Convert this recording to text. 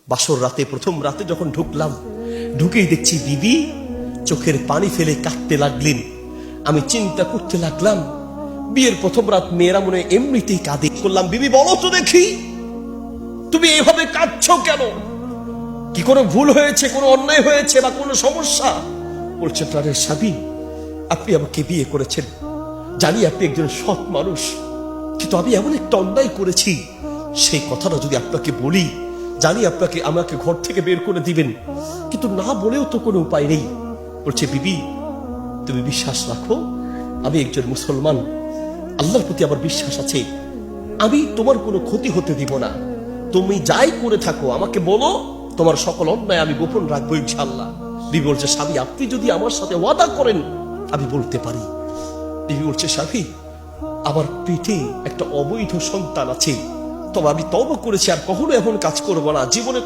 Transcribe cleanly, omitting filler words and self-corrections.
বাসর রাতে, প্রথম রাতে যখন ঢুকলাম, ঢুকেই দেখছি বিবি চোখের পানি ফেলে কাঁদতে লাগলেন। আমি চিন্তা করতে লাগলাম, বিয়ের প্রথম রাত মেয়েরা মনে হয় এমনিতেই কাঁদে। করলাম, বিবি বলো তো দেখি, তুমি এভাবে কাঁদছো কেন? কি কোনো ভুল হয়েছে, কোনো অন্যায় হয়েছে বা কোনো সমস্যা? বলছে, আরে স্বামী, আপনি আমাকে বিয়ে করেছেন, জানি আপনি একজন সৎ মানুষ, কিন্তু আমি এমন একটা অন্যায় করেছি, সেই কথাটা যদি আপনাকে বলি, জানি আপনাকে আমাকে ঘর থেকে বের করে দিবেন, কিন্তু না বলেও তো কোনো উপায় নেই। বলছে, বিবি তুমি বিশ্বাস রাখো, আমি একজন মুসলমান, আল্লাহর প্রতি আমার বিশ্বাস আছে, আমি তোমার কোনো ক্ষতি হতে দিব না। তুমি যাই করে থাকো আমাকে বলো, তোমার সকল অন্যায় আমি গোপন রাখবো ইনশাআল্লাহ। বিবি বলছে, স্বামী আপনি যদি আমার সাথে ওয়াদা করেন আমি বলতে পারি। বিবি বলছে, স্বামী আমার পেটে একটা অবৈধ সন্তান আছে, তবে আমি তওবা করেছি আর কখনো এমন কাজ করবো না, জীবনে